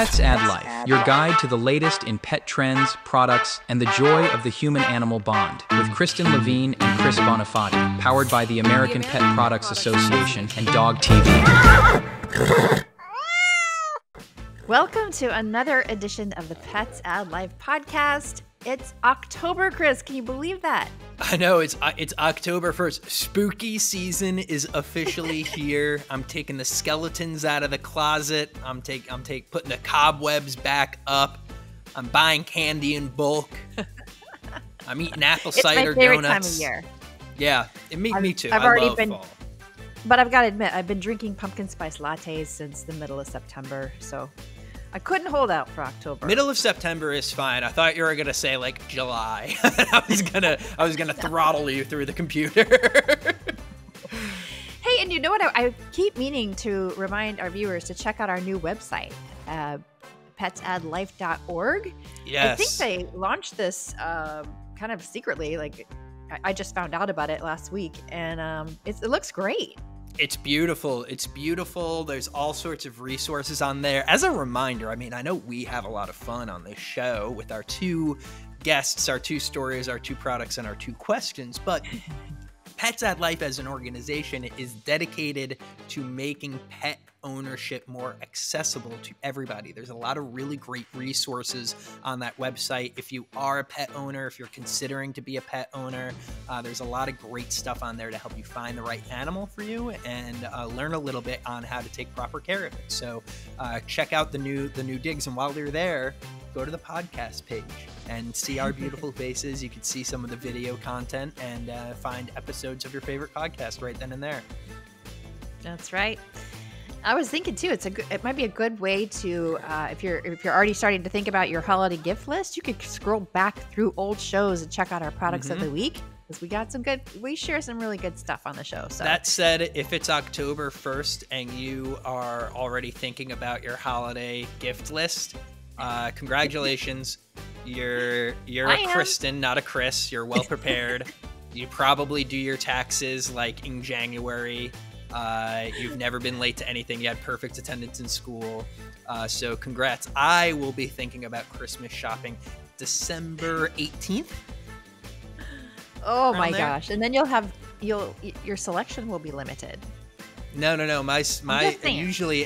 Pets Add Life, your guide to the latest in pet trends, products, and the joy of the human-animal bond, with Kristen Levine and Chris Bonifati, powered by the American Pet Products Association and Dog TV. Welcome to another edition of the Pets Add Life podcast. It's October, Chris. Can you believe that? I know, it's October 1st. Spooky season is officially here. I'm taking the skeletons out of the closet. I'm putting the cobwebs back up. I'm buying candy in bulk. I'm eating apple cider donuts. It's my favorite donuts. Time of year. Yeah, me too. I've I already love been, fall. But I've got to admit, I've been drinking pumpkin spice lattes since the middle of September, so I couldn't hold out for October. Middle of September is fine. I thought you were gonna say like July. I was gonna throttle you through the computer. Hey, and you know what? I keep meaning to remind our viewers to check out our new website, petsaddlife.org. Yes. I think they launched this kind of secretly. Like, I just found out about it last week, and it looks great. It's beautiful. It's beautiful. There's all sorts of resources on there. As a reminder, I mean, I know we have a lot of fun on this show with our two guests, our two stories, our two products, and our two questions, but Pets Add Life as an organization is dedicated to making pet ownership more accessible to everybody. There's a lot of really great resources on that website. If you are a pet owner, if you're considering to be a pet owner, there's a lot of great stuff on there to help you find the right animal for you and learn a little bit on how to take proper care of it. So check out the new digs, and while you're there, go to the podcast page and see our beautiful faces. You can see some of the video content and find episodes of your favorite podcast right then and there. That's right. I was thinking too, it might be a good way to, if you're already starting to think about your holiday gift list, you could scroll back through old shows and check out our products of the week, because we share some really good stuff on the show. So that said, if it's October 1st and you are already thinking about your holiday gift list, congratulations. You're a Kristen, not a Chris. You're well prepared. You probably do your taxes like in January. You've never been late to anything. You had perfect attendance in school. So congrats. I will be thinking about Christmas shopping December 18th. Oh my gosh. And then your selection will be limited. No. Usually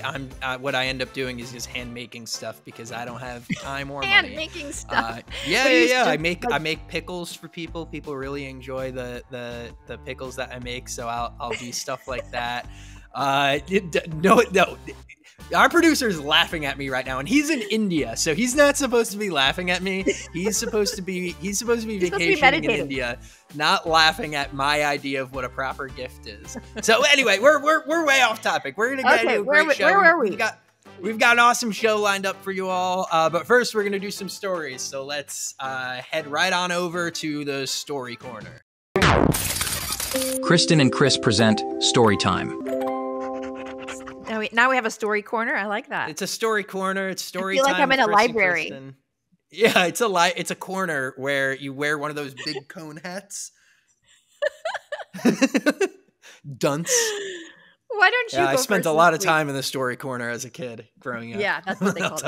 what I end up doing is just hand making stuff because I don't have time or money. Hand making stuff. Yeah. I make pickles for people. People really enjoy the pickles that I make, so I'll do stuff like that. No. Our producer is laughing at me right now, and he's in India, so he's not supposed to be laughing at me. He's supposed to be vacationing in India, not laughing at my idea of what a proper gift is. So anyway, we're way off topic. We're gonna get into a great show. Where are we? We've got an awesome show lined up for you all, but first we're gonna do some stories. So let's head right on over to the story corner. Kristen and Chris present Storytime. Now we have a story corner. I like that. It's a story corner. It's story I feel time. like I'm in a library. Yeah, it's a corner where you wear one of those big cone hats. Dunce. Why don't you? I spent a lot of time in the story corner as a kid growing up. Yeah, that's what they call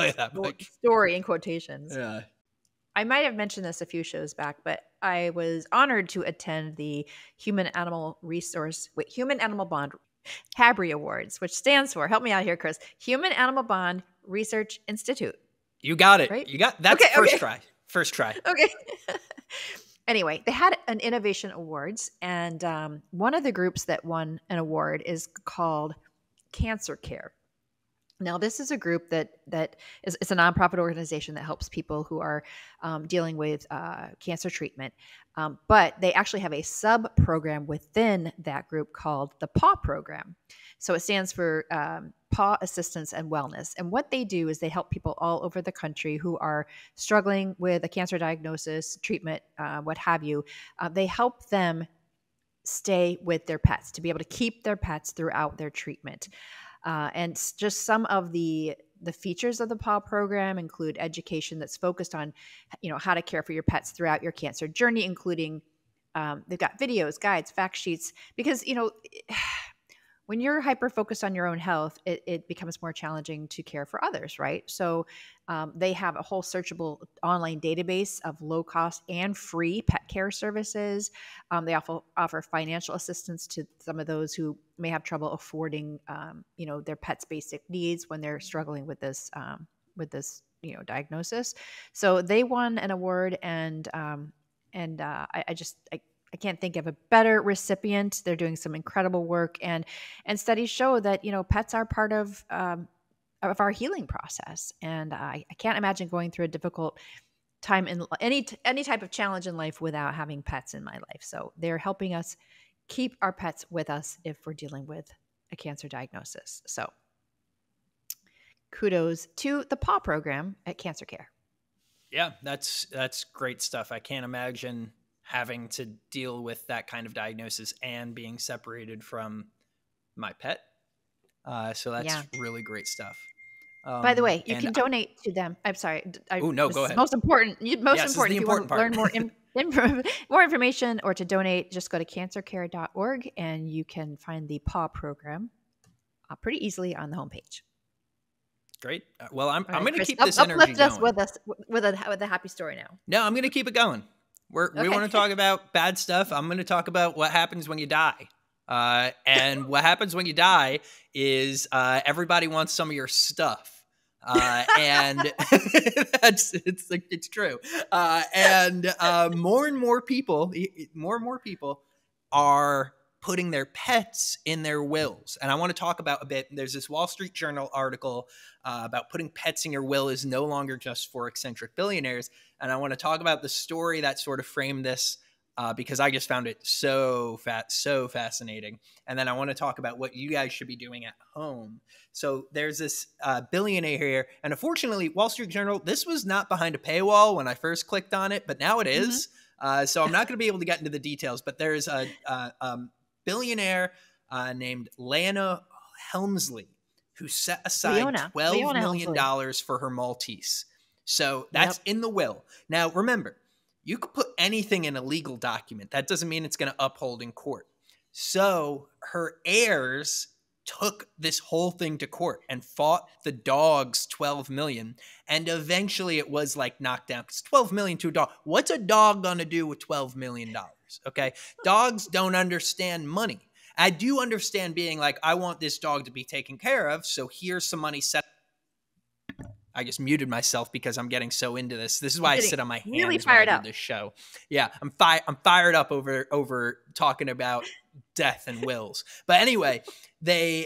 it. Story in quotations. Yeah. I might have mentioned this a few shows back, but I was honored to attend the Human Animal Bond HABRI Awards, which stands for, help me out here, Chris, Human Animal Bond Research Institute. You got it. Right? That's okay. First try. Okay. Anyway, they had an innovation awards, and one of the groups that won an award is called Cancer Care. Now, this is a group that it's a nonprofit organization that helps people who are dealing with cancer treatment. But they actually have a sub-program within that group called the PAW program. So it stands for Paw Assistance and Wellness. And what they do is they help people all over the country who are struggling with a cancer diagnosis, treatment, what have you. They help them stay with their pets, to be able to keep their pets throughout their treatment. And just some of the features of the PAW program include education that's focused on, how to care for your pets throughout your cancer journey, including they've got videos, guides, fact sheets, because, when you're hyper focused on your own health, it becomes more challenging to care for others, right? So they have a whole searchable online database of low cost and free pet care services. They also offer financial assistance to some of those who may have trouble affording, their pet's basic needs when they're struggling with this diagnosis. So they won an award, and I can't think of a better recipient. They're doing some incredible work, and studies show that pets are part of our healing process. And I can't imagine going through a difficult time in any type of challenge in life without having pets in my life. So they're helping us keep our pets with us if we're dealing with a cancer diagnosis. So kudos to the PAW program at Cancer Care. Yeah, that's great stuff. I can't imagine having to deal with that kind of diagnosis and being separated from my pet. So that's really great stuff. By the way, you can donate to them. I'm sorry. Oh, no, go ahead. Most important. If you want to learn more information or to donate, just go to cancercare.org and you can find the PAW program pretty easily on the homepage. Great. Well, I'm right, going to Chris, keep this energy going. Uplift us with a happy story now. No, I'm going to keep it going. We want to talk about bad stuff. I'm going to talk about what happens when you die. And what happens when you die is everybody wants some of your stuff. And it's true. And more and more people are putting their pets in their wills. And I want to talk about a bit. There's this Wall Street Journal article about putting pets in your will is no longer just for eccentric billionaires. And I want to talk about the story that sort of framed this because I just found it so fascinating. And then I want to talk about what you guys should be doing at home. So there's this billionaire here. And unfortunately, Wall Street Journal, this was not behind a paywall when I first clicked on it, but now it is. So I'm not going to be able to get into the details, but there's a billionaire named Lana Helmsley who set aside $12 million for her Maltese. So that's in the will. Now, remember, you could put anything in a legal document. That doesn't mean it's going to uphold in court. So her heirs took this whole thing to court and fought the dog's $12 million. And eventually it was like knocked down because $12 million to a dog. What's a dog going to do with $12 million? Okay. Dogs don't understand money. I do understand being like, I want this dog to be taken care of. So here's some money set. I just muted myself because I'm getting so into this. This is why I sit on my hands really fired when I do this show. Yeah, I'm fired up over talking about death and wills. But anyway, they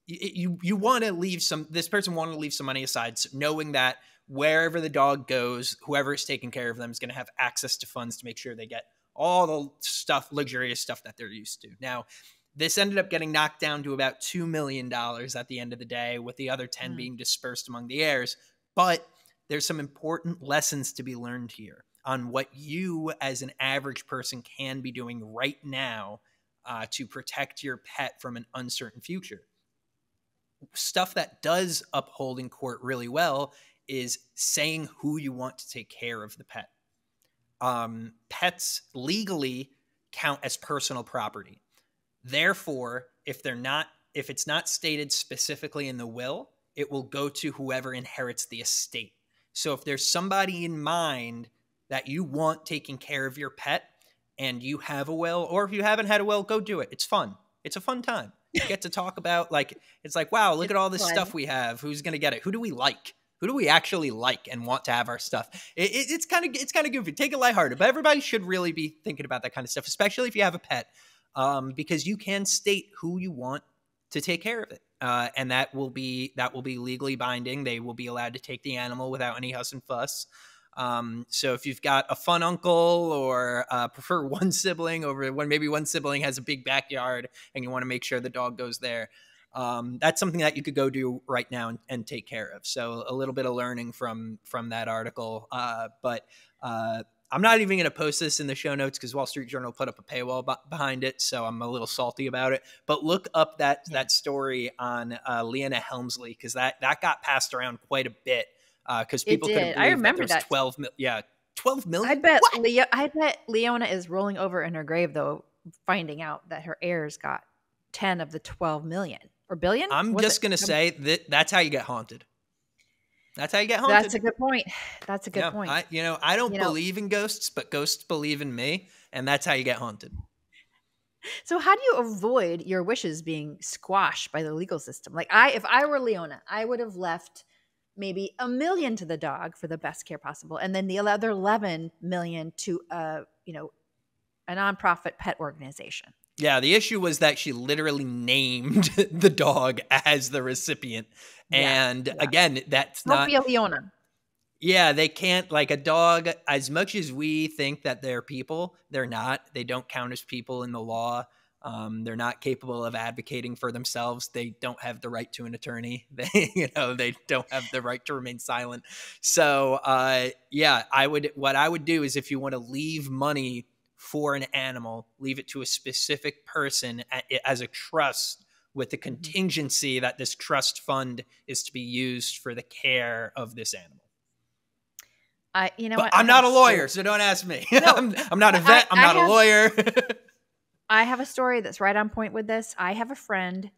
you want to leave some. This person wanted to leave some money aside, knowing that wherever the dog goes, whoever is taking care of them is going to have access to funds to make sure they get all the stuff, luxurious stuff that they're used to. Now, this ended up getting knocked down to about $2 million at the end of the day, with the other 10 being dispersed among the heirs. But there's some important lessons to be learned here on what you as an average person can be doing right now to protect your pet from an uncertain future. Stuff that does uphold in court really well is saying who you want to take care of the pet. Pets legally count as personal property. Therefore, if it's not stated specifically in the will, it will go to whoever inherits the estate. So if there's somebody in mind that you want taking care of your pet and you have a will, or if you haven't had a will, go do it. It's fun. It's a fun time. You get to talk about, like, it's like, wow, look at all this stuff we have. Who's going to get it? Who do we like? Who do we actually like and want to have our stuff? It's kind of goofy. Take it lighthearted, but everybody should really be thinking about that kind of stuff, especially if you have a pet. Because you can state who you want to take care of it. And that will be legally binding. They will be allowed to take the animal without any fuss and fuss. So if you've got a fun uncle or prefer one sibling over when maybe one sibling has a big backyard and you want to make sure the dog goes there, that's something that you could go do right now and take care of. So a little bit of learning from that article. But I'm not even going to post this in the show notes because Wall Street Journal put up a paywall behind it, so I'm a little salty about it. But look up that story on Lana Helmsley, because that got passed around quite a bit because people couldn't believe I remember that 12 million. Yeah, 12 million. I bet Leona is rolling over in her grave though, finding out that her heirs got 10 of the 12 million or billion. I'm just going to say that that's how you get haunted. That's how you get haunted. That's a good point. That's a good point. I don't believe in ghosts, but ghosts believe in me, and that's how you get haunted. So how do you avoid your wishes being squashed by the legal system? Like if I were Leona, I would have left maybe $1 million to the dog for the best care possible, and then the other 11 million to a nonprofit pet organization. Yeah, the issue was that she literally named the dog as the recipient. And again, that's not... Don't be a Leona. Yeah, they can't, like a dog, as much as we think that they're people, they're not. They don't count as people in the law. They're not capable of advocating for themselves. They don't have the right to an attorney. They don't have the right to remain silent. So, what I would do is, if you want to leave money for an animal, leave it to a specific person as a trust, with the contingency that this trust fund is to be used for the care of this animal. I'm not a lawyer, so don't ask me. No, I'm not a vet. I'm not a lawyer. I have a story that's right on point with this. I have a friend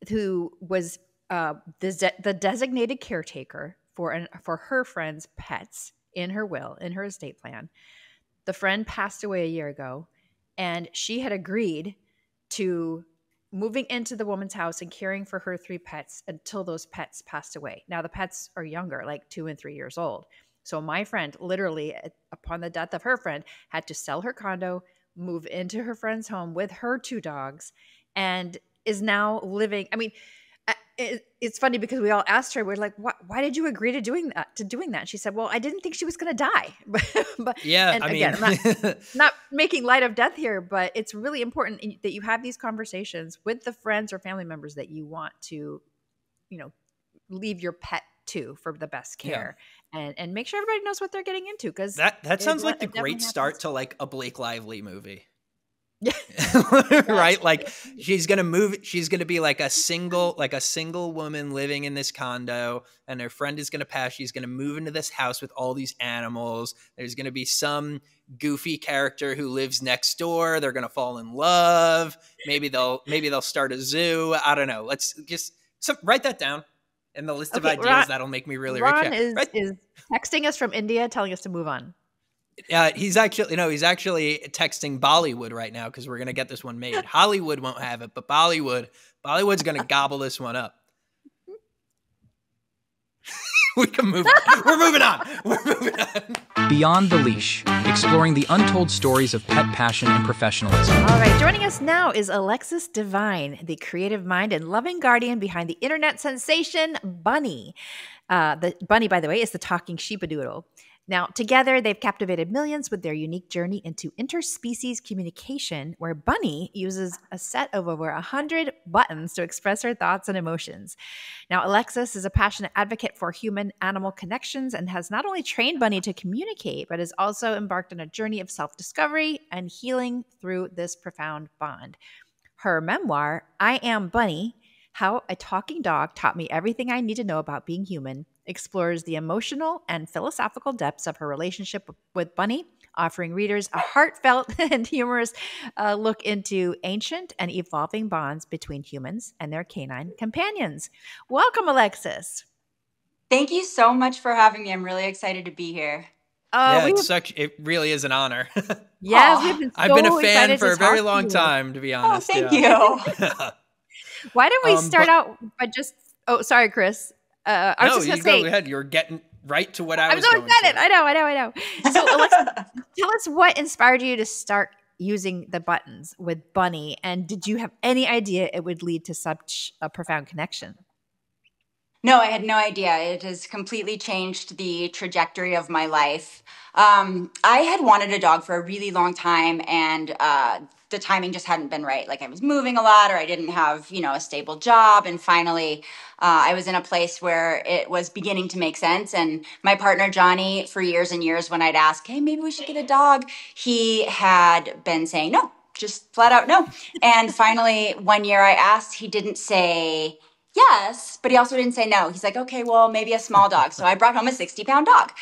who was the designated caretaker for her friend's pets in her will, in her estate plan. The friend passed away a year ago, and she had agreed to moving into the woman's house and caring for her 3 pets until those pets passed away. Now, the pets are younger, like 2 and 3 years old. So my friend, literally, upon the death of her friend, had to sell her condo, move into her friend's home with her 2 dogs, and is now living. I mean, it's funny because we all asked her, we're like, why did you agree to doing that? And she said, well, I didn't think she was going to die. But yeah, and again, I'm not making light of death here, but it's really important that you have these conversations with the friends or family members that you want to, leave your pet to for the best care, and make sure everybody knows what they're getting into. Because that sounds like the great start to like a Blake Lively movie. Right? Like she's going to be like a single woman living in this condo, and her friend is going to pass. She's going to move into this house with all these animals. There's going to be some goofy character who lives next door. They're going to fall in love. Maybe they'll start a zoo. I don't know. Let's just write that down in the list of ideas. That'll make me really rich. Ron is texting us from India telling us to move on. He's actually texting Bollywood right now because we're going to get this one made. Hollywood won't have it, but Bollywood's going to gobble this one up. We can move on. We're moving on. Beyond the Leash, exploring the untold stories of pet passion and professionalism. All right, joining us now is Alexis Devine, the creative mind and loving guardian behind the internet sensation Bunny. The Bunny, by the way, is the talking sheepadoodle. Now, together, they've captivated millions with their unique journey into interspecies communication, where Bunny uses a set of over 100 buttons to express her thoughts and emotions. Now, Alexis is a passionate advocate for human-animal connections and has not only trained Bunny to communicate, but has also embarked on a journey of self-discovery and healing through this profound bond. Her memoir, I Am Bunny, How a Talking Dog Taught Me Everything I Need to Know About Being Human, explores the emotional and philosophical depths of her relationship with Bunny, offering readers a heartfelt and humorous look into ancient and evolving bonds between humans and their canine companions. Welcome, Alexis. Thank you so much for having me. I'm really excited to be here. It really is an honor. Yes, I've been a fan for a very long time, to be honest. Thank you. Why don't we start out by just? Oh, sorry, Chris. I was just going to say. Go ahead. You're getting right to what I was going to say. I know. So, Alexa, tell us what inspired you to start using the buttons with Bunny, and did you have any idea it would lead to such a profound connection? No, I had no idea. It has completely changed the trajectory of my life. I had wanted a dog for a really long time, and the timing just hadn't been right. Like I was moving a lot, or I didn't have, a stable job. And finally, I was in a place where it was beginning to make sense. And my partner, Johnny, for years and years, when I'd ask, hey, maybe we should get a dog, he had been saying no, just flat out no. And finally, one year I asked, he didn't say yes, but he also didn't say no. He's like, okay, well, maybe a small dog. So I brought home a 60-pound dog.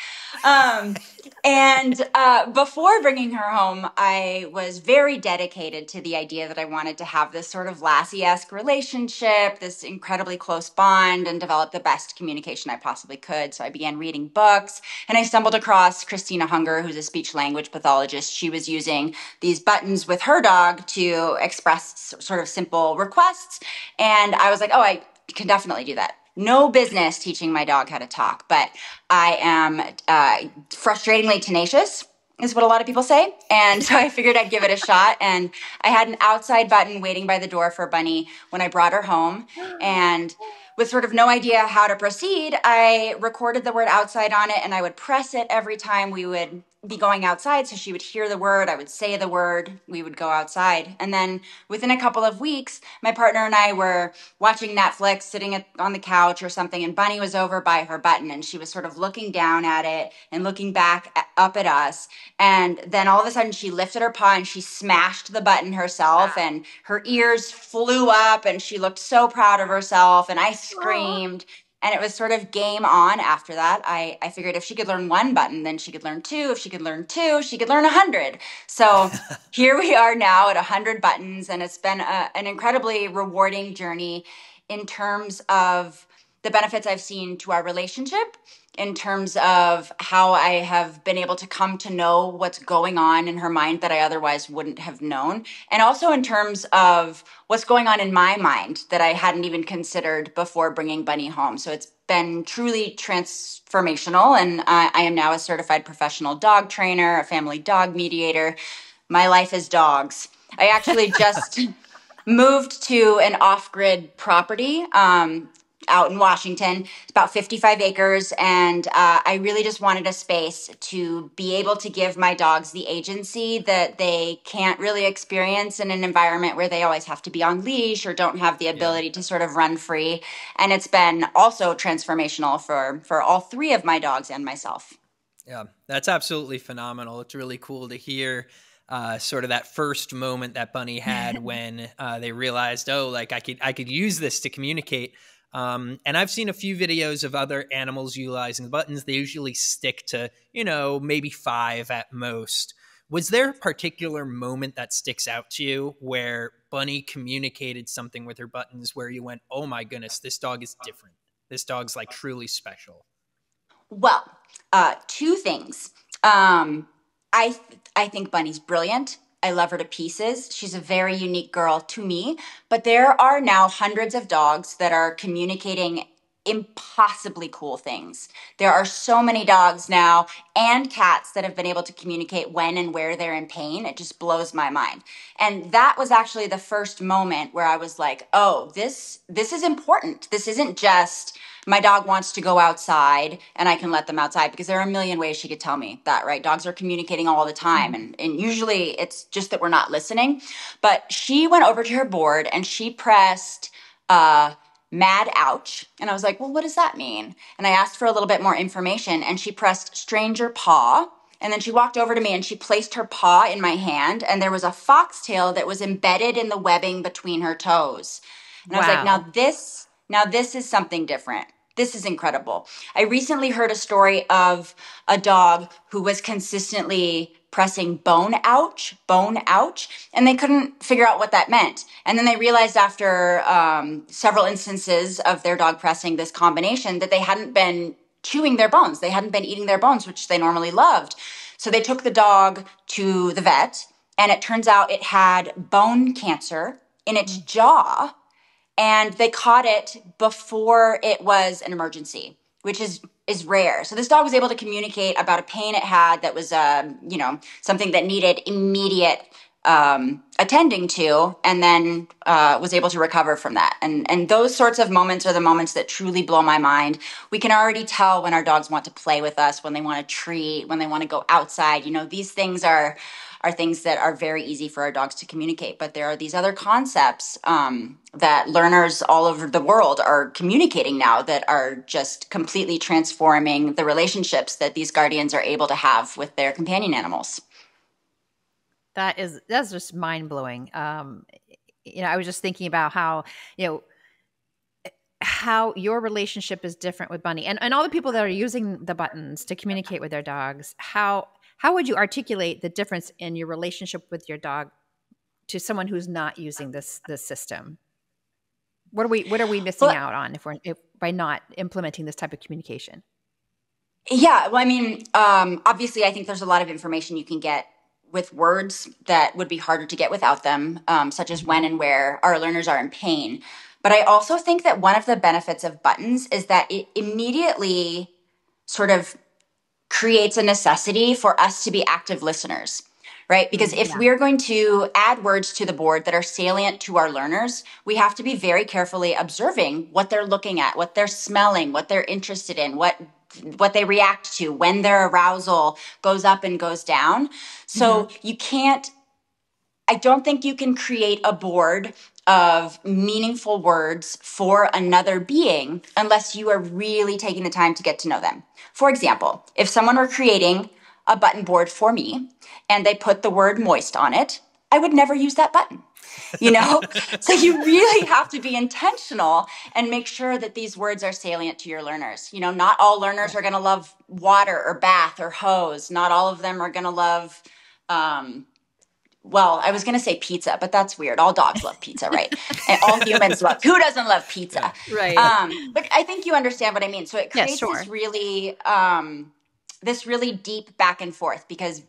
And before bringing her home, I was very dedicated to the idea that I wanted to have this sort of Lassie-esque relationship, this incredibly close bond, and develop the best communication I possibly could. So I began reading books, and I stumbled across Christina Hunger, who's a speech language pathologist. She was using these buttons with her dog to express sort of simple requests. And I was like, oh, I can definitely do that. No business teaching my dog how to talk, but I am frustratingly tenacious, is what a lot of people say. And so I figured I'd give it a shot. And I had an outside button waiting by the door for Bunny when I brought her home. And with sort of no idea how to proceed, I recorded the word outside on it, and I would press it every time we would be going outside. So she would hear the word, I would say the word, we would go outside. And then within a couple of weeks, my partner and I were watching Netflix, sitting on the couch or something, and Bunny was over by her button, and she was sort of looking down at it and looking up at us. And then all of a sudden she lifted her paw and she smashed the button herself, and her ears flew up, and she looked so proud of herself, and I screamed. And it was sort of game on after that. I figured if she could learn one button, then she could learn two. If she could learn two, she could learn 100. So here we are now at 100 buttons, and it's been an incredibly rewarding journey in terms of the benefits I've seen to our relationship, in terms of how I have been able to come to know what's going on in her mind that I otherwise wouldn't have known. And also in terms of what's going on in my mind that I hadn't even considered before bringing Bunny home. So it's been truly transformational. And I am now a certified professional dog trainer, a family dog mediator. My life is dogs. I actually just moved to an off-grid property out in Washington. It's about 55 acres. And I really just wanted a space to be able to give my dogs the agency that they can't really experience in an environment where they always have to be on leash or don't have the ability to sort of run free. And it's been also transformational for all three of my dogs and myself. Yeah, that's absolutely phenomenal. It's really cool to hear sort of that first moment that Bunny had when they realized, oh, like I could use this to communicate. And I've seen a few videos of other animals utilizing the buttons. They usually stick to, maybe 5 at most. Was there a particular moment that sticks out to you where Bunny communicated something with her buttons where you went, oh my goodness, this dog is different. This dog's like truly special? Well, 2 things. I think Bunny's brilliant. I love her to pieces. She's a very unique girl to me, but there are now hundreds of dogs that are communicating impossibly cool things. There are so many dogs now and cats that have been able to communicate when and where they're in pain. It just blows my mind. And that was actually the first moment where I was like, oh, this is important. This isn't just my dog wants to go outside and I can let them outside, because there are a million ways she could tell me that, right? Dogs are communicating all the time. And usually it's just that we're not listening. But she went over to her board and she pressed mad ouch. And I was like, well, what does that mean? And I asked for a little bit more information, and she pressed stranger paw. And then she walked over to me and she placed her paw in my hand, and there was a foxtail that was embedded in the webbing between her toes. And I was like, now this is something different. This is incredible. I recently heard a story of a dog who was consistently pressing bone ouch, and they couldn't figure out what that meant. And then they realized after several instances of their dog pressing this combination that they hadn't been chewing their bones. They hadn't been eating their bones, which they normally loved. So they took the dog to the vet, and it turns out it had bone cancer in its jaw, and they caught it before it was an emergency, which is rare. So this dog was able to communicate about a pain it had that was, something that needed immediate attending to, and then was able to recover from that. And those sorts of moments are the moments that truly blow my mind. We can already tell when our dogs want to play with us, when they want to treat, when they want to go outside. These things are things that are very easy for our dogs to communicate. But there are these other concepts that learners all over the world are communicating now that are just completely transforming the relationships that these guardians are able to have with their companion animals. That's just mind blowing. I was just thinking about how, how your relationship is different with Bunny, and all the people that are using the buttons to communicate with their dogs. How would you articulate the difference in your relationship with your dog to someone who's not using this system? What are we missing out on if by not implementing this type of communication? Yeah, well, I mean, obviously, I think there's a lot of information you can get with words that would be harder to get without them, such as when and where our learners are in pain. But I also think that one of the benefits of buttons is that it immediately sort of creates a necessity for us to be active listeners, right? Because if we're going to add words to the board that are salient to our learners, we have to be very carefully observing what they're looking at, what they're smelling, what they're interested in, what they react to, when their arousal goes up and goes down. So I don't think you can create a board of meaningful words for another being unless you are really taking the time to get to know them. For example, if someone were creating a button board for me and they put the word moist on it, I would never use that button. So you really have to be intentional and make sure that these words are salient to your learners. Not all learners are going to love water or bath or hose. Not all of them are going to love, well, I was going to say pizza, but that's weird. All dogs love pizza, right? And all humans who doesn't love pizza? Right. But I think you understand what I mean. So it creates this really deep back and forth, because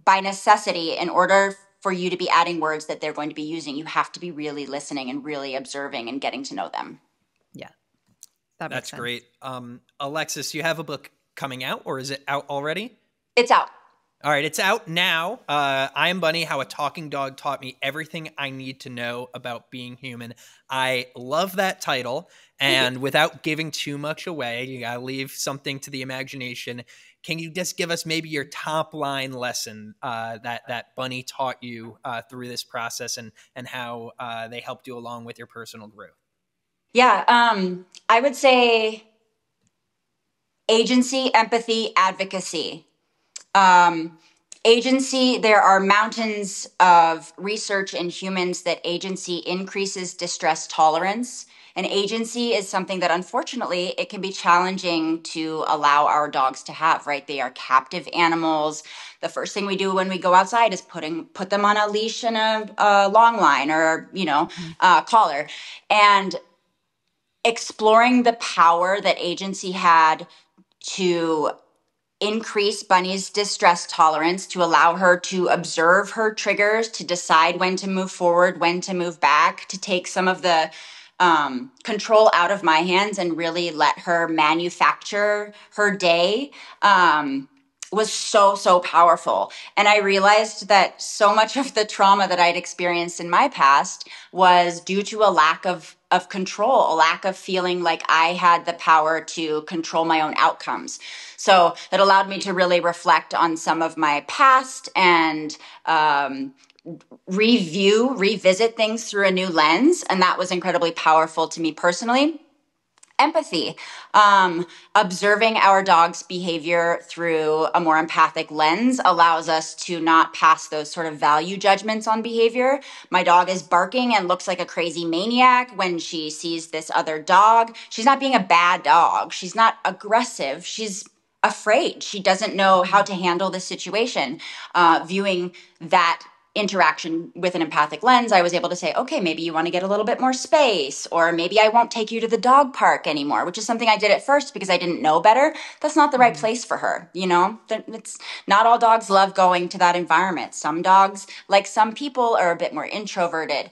by necessity, in order for you to be adding words that they're going to be using, you have to be really listening and really observing and getting to know them. Yeah. That's great. Alexis, you have a book coming out, or is it out already? It's out. All right, it's out now. I Am Bunny, How a Talking Dog Taught Me Everything I Need to Know About Being Human. I love that title. And without giving too much away, you got to leave something to the imagination. Can you just give us maybe your top line lesson that Bunny taught you through this process, and how they helped you along with your personal growth? Yeah, I would say agency, empathy, advocacy. Agency, there are mountains of research in humans that agency increases distress tolerance. And agency is something that, unfortunately, it can be challenging to allow our dogs to have, right? They are captive animals. The first thing we do when we go outside is put them on a leash and a long line or, collar. And exploring the power that agency had to increase Bunny's distress tolerance, to allow her to observe her triggers, to decide when to move forward, when to move back, to take some of the control out of my hands and really let her manufacture her day, was so, so powerful. And I realized that so much of the trauma that I'd experienced in my past was due to a lack of control, a lack of feeling like I had the power to control my own outcomes. So that allowed me to really reflect on some of my past and revisit things through a new lens. And that was incredibly powerful to me personally. Empathy, observing our dog's behavior through a more empathic lens allows us to not pass those sort of value judgments on behavior. My dog is barking and looks like a crazy maniac when she sees this other dog. She's not being a bad dog. She's not aggressive. She's afraid. She doesn't know how to handle the situation. Viewing that interaction with an empathic lens, I was able to say, okay, maybe you want to get a little bit more space, or maybe I won't take you to the dog park anymore, which is something I did at first because I didn't know better. That's not the right place for her. It's not all dogs love going to that environment. Some dogs, like some people, are a bit more introverted.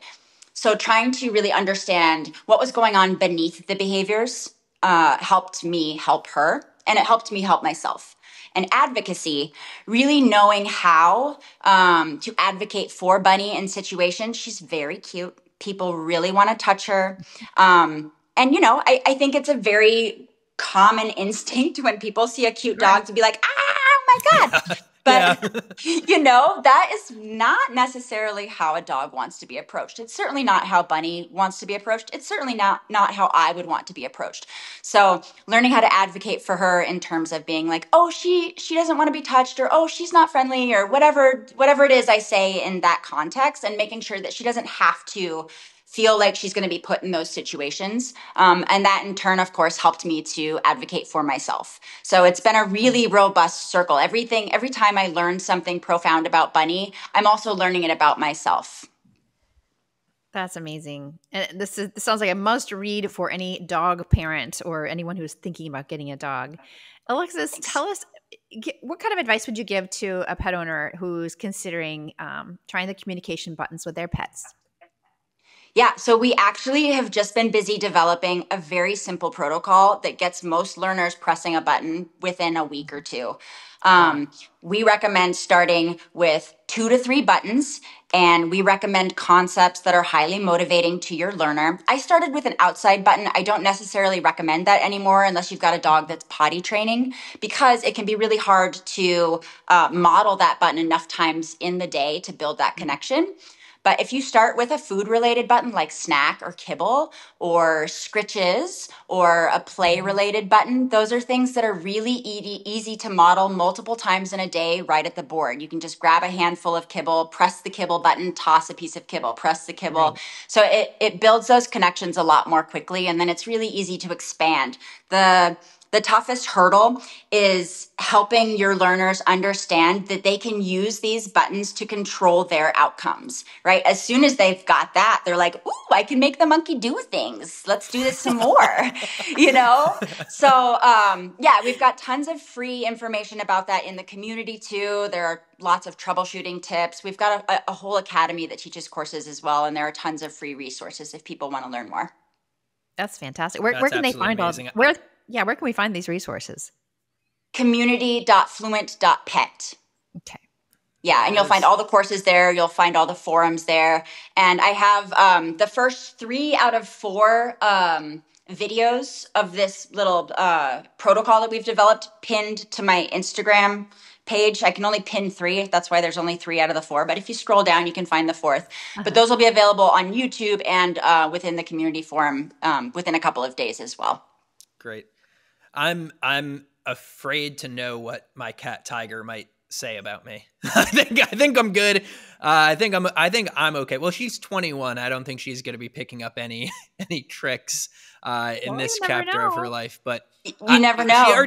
So trying to really understand what was going on beneath the behaviors helped me help her, and it helped me help myself. And advocacy, really knowing how to advocate for Bunny in situations. She's very cute. People really want to touch her. I think it's a very common instinct when people see a cute dog to be like, oh my God. But, that is not necessarily how a dog wants to be approached. It's certainly not how Bunny wants to be approached. It's certainly not how I would want to be approached. So learning how to advocate for her in terms of being like, oh, she doesn't want to be touched, or, oh, she's not friendly, or whatever it is I say in that context, and making sure that she doesn't have to feel like she's going to be put in those situations. And that in turn, of course, helped me to advocate for myself. So it's been a really robust circle. Every time I learn something profound about Bunny, I'm also learning it about myself. That's amazing. And this sounds like a must read for any dog parent or anyone who's thinking about getting a dog. Alexis, tell us, what kind of advice would you give to a pet owner who's considering trying the communication buttons with their pets? Yeah, so we actually have just been busy developing a very simple protocol that gets most learners pressing a button within a week or two. We recommend starting with 2 to 3 buttons, and we recommend concepts that are highly motivating to your learner. I started with an outside button. I don't necessarily recommend that anymore unless you've got a dog that's potty training, because it can be really hard to model that button enough times in the day to build that connection. But if you start with a food-related button like snack or kibble or scritches or a play-related button, those are things that are really easy to model multiple times in a day right at the board. You can just grab a handful of kibble, press the kibble button, toss a piece of kibble, press the kibble. Right. So it builds those connections a lot more quickly, and then it's really easy to expand. The toughest hurdle is helping your learners understand that they can use these buttons to control their outcomes, right? As soon as they've got that, they're like, ooh, I can make the monkey do things. Let's do this some more, you know? So, yeah, we've got tons of free information about that in the community too. There are lots of troubleshooting tips. We've got a whole academy that teaches courses as well, and there are tons of free resources if people want to learn more. That's fantastic. Where can they find amazing. where can we find these resources? Community.fluent.pet. Okay. Yeah, and you'll find all the courses there. You'll find all the forums there. And I have the first 3 out of 4 videos of this little protocol that we've developed pinned to my Instagram page. I can only pin 3. That's why there's only 3 out of the 4. But if you scroll down, you can find the 4th. Uh-huh. But those will be available on YouTube and within the community forum within a couple of days as well. Great. I'm afraid to know what my cat Tiger might say about me. I think I'm good. I think I'm okay. Well, she's 21. I don't think she's going to be picking up any tricks in this chapter of her life. But you never know.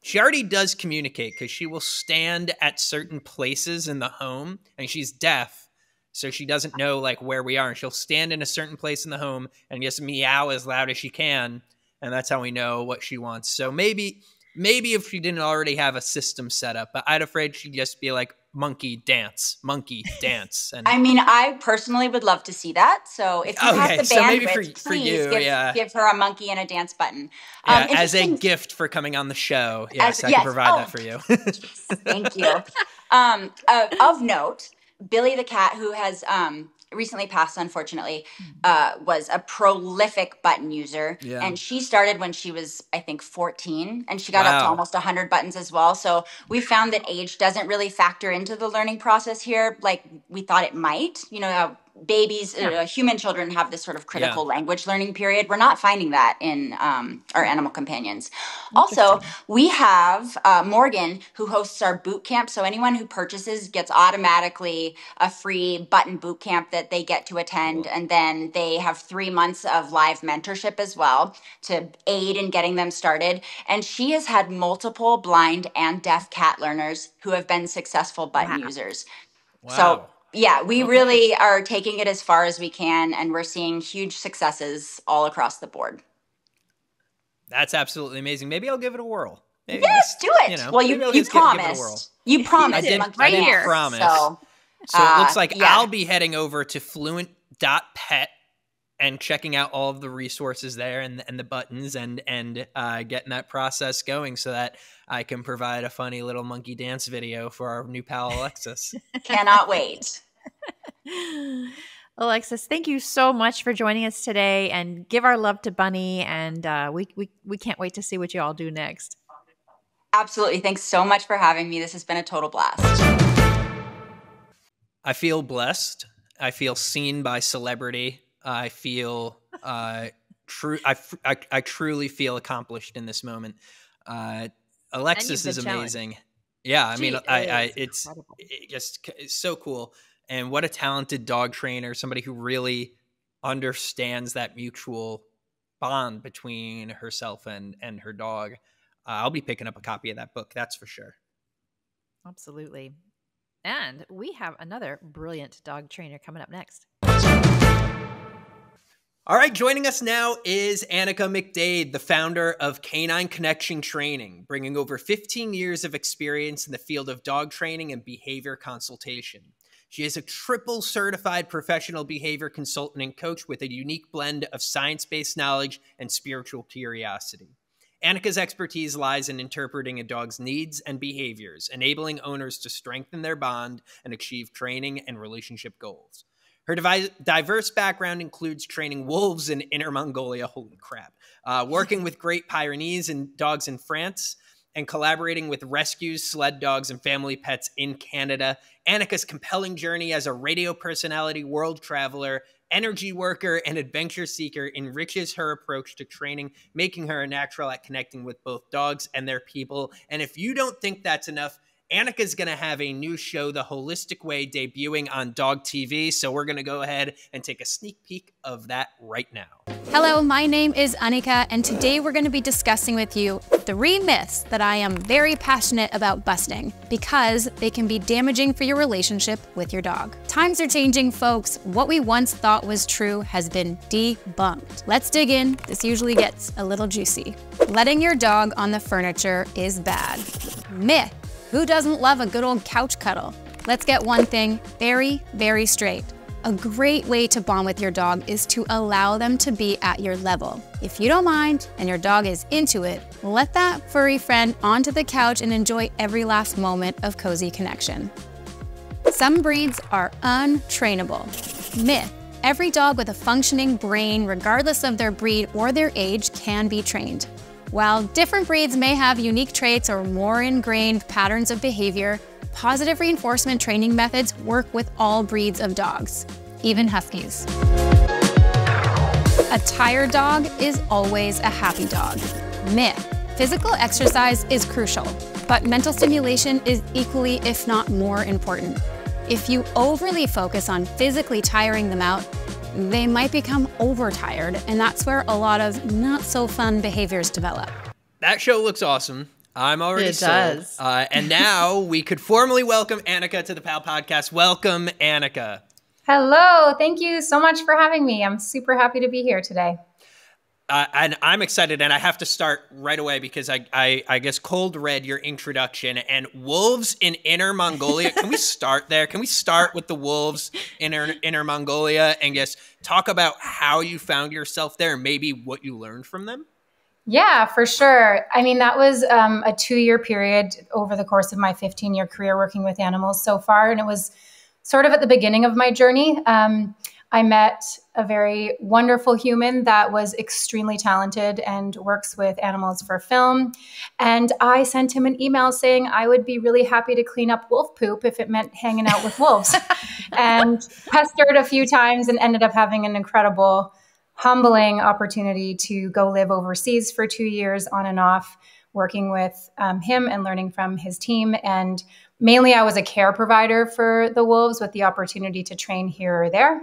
She already does communicate, because she will stand at certain places in the home, and she's deaf, so she doesn't know like where we are. And she'll stand in a certain place in the home and just meow as loud as she can. And that's how we know what she wants. So maybe if she didn't already have a system set up, but I'd afraid she'd just be like, monkey dance. And I mean, I personally would love to see that. So if you have the bandwidth, please give her a monkey and a dance button. Yeah, as a gift for coming on the show. Yes, I can provide that for you. Thank you. Of note, Billy the cat, who has recently passed, unfortunately, was a prolific button user. Yeah. And she started when she was, I think, 14, and she got up to almost 100 buttons as well. So we found that age doesn't really factor into the learning process here like we thought it might. You know, how babies, human children have this sort of critical language learning period. We're not finding that in our animal companions. Also, we have Morgan, who hosts our boot camp. So anyone who purchases gets automatically a free button boot camp that they get to attend. And then they have 3 months of live mentorship as well to aid in getting them started. And she has had multiple blind and deaf cat learners who have been successful button users. Wow. So yeah, we really are taking it as far as we can, and we're seeing huge successes all across the board. That's absolutely amazing. Maybe I'll give it a whirl. Yes, do it. Well, you promised. You promised. I did promise. So it looks like I'll be heading over to fluent.pet and checking out all of the resources there and the buttons and getting that process going so that I can provide a funny little monkey dance video for our new pal Alexis. Cannot wait. Alexis, thank you so much for joining us today, and give our love to Bunny, and we can't wait to see what you all do next. Absolutely. Thanks so much for having me. This has been a total blast. I feel blessed. I feel seen by celebrity. I feel I truly feel accomplished in this moment. Alexis is amazing. Yeah, I mean, it's so cool. And what a talented dog trainer, somebody who really understands that mutual bond between herself and her dog. I'll be picking up a copy of that book, that's for sure. Absolutely. And we have another brilliant dog trainer coming up next. All right, joining us now is Annika McDade, the founder of Canine Connection Training, bringing over 15 years of experience in the field of dog training and behavior consultation. She is a triple certified professional behavior consultant and coach with a unique blend of science-based knowledge and spiritual curiosity. Annika's expertise lies in interpreting a dog's needs and behaviors, enabling owners to strengthen their bond and achieve training and relationship goals. Her diverse background includes training wolves in Inner Mongolia, holy crap, working with Great Pyrenees and dogs in France, and collaborating with rescues, sled dogs, and family pets in Canada. Annika's compelling journey as a radio personality, world traveler, energy worker, and adventure seeker enriches her approach to training, making her a natural at connecting with both dogs and their people. And if you don't think that's enough, Annika's going to have a new show, The Holistic Way, debuting on Dog TV. So we're going to go ahead and take a sneak peek of that right now. Hello, my name is Annika, and today we're going to be discussing with you 3 myths that I am very passionate about busting because they can be damaging for your relationship with your dog. Times are changing, folks. What we once thought was true has been debunked. Let's dig in. This usually gets a little juicy. Letting your dog on the furniture is bad. Myth. Who doesn't love a good old couch cuddle? Let's get one thing very, very straight. A great way to bond with your dog is to allow them to be at your level. If you don't mind and your dog is into it, let that furry friend onto the couch and enjoy every last moment of cozy connection. Some breeds are untrainable. Myth. Every dog with a functioning brain, regardless of their breed or their age, can be trained. While different breeds may have unique traits or more ingrained patterns of behavior, positive reinforcement training methods work with all breeds of dogs, even huskies. A tired dog is always a happy dog. Myth. Physical exercise is crucial, but mental stimulation is equally, if not more important. If you overly focus on physically tiring them out, they might become overtired, and that's where a lot of not so fun behaviors develop. That show looks awesome. I'm already sold. Does. And now we could formally welcome Annika to the PAL Podcast. Welcome, Annika. Hello. Thank you so much for having me. I'm super happy to be here today. And I'm excited, and I have to start right away because I guess cold read your introduction and wolves in Inner Mongolia. Can we start there? Can we start with the wolves in Inner Mongolia and just talk about how you found yourself there and maybe what you learned from them? Yeah, for sure. I mean, that was a 2-year period over the course of my 15-year career working with animals so far. And it was sort of at the beginning of my journey. I met a very wonderful human that was extremely talented and works with animals for film. And I sent him an email saying I would be really happy to clean up wolf poop if it meant hanging out with wolves. And pestered a few times and ended up having an incredible, humbling opportunity to go live overseas for 2 years on and off, working with him and learning from his team. And mainly I was a care provider for the wolves with the opportunity to train here or there.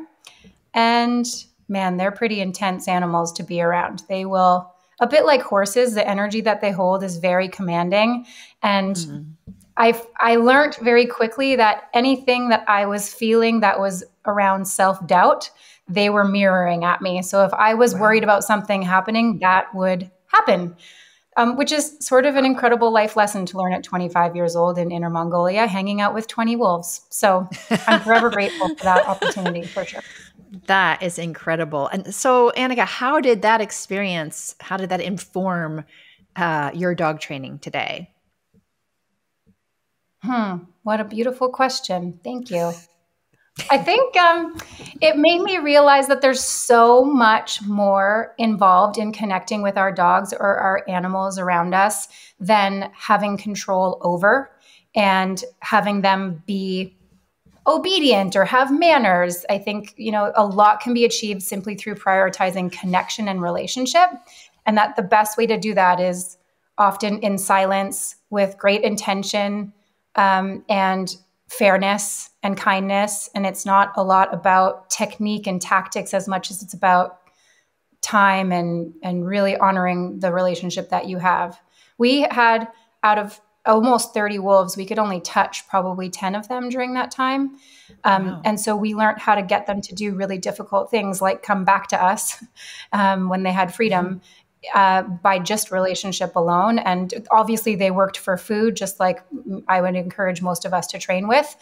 And man, they're pretty intense animals to be around. They will, a bit like horses, the energy that they hold is very commanding. And I learned very quickly that anything that I was feeling that was around self-doubt, they were mirroring at me. So if I was worried about something happening, that would happen, which is sort of an incredible life lesson to learn at 25 years old in Inner Mongolia, hanging out with 20 wolves. So I'm forever grateful for that opportunity, for sure. That is incredible. And so, Annika, how did that inform your dog training today? What a beautiful question. Thank you. I think it made me realize that there's so much more involved in connecting with our dogs or our animals around us than having control over and having them be obedient or have manners. I think, a lot can be achieved simply through prioritizing connection and relationship. And that the best way to do that is often in silence with great intention, and fairness and kindness. And it's not a lot about technique and tactics as much as it's about time and really honoring the relationship that you have. We had, out of almost 30 wolves, we could only touch probably 10 of them during that time. Wow. And so we learned how to get them to do really difficult things, like come back to us when they had freedom, by just relationship alone. And obviously they worked for food, just like I would encourage most of us to train with.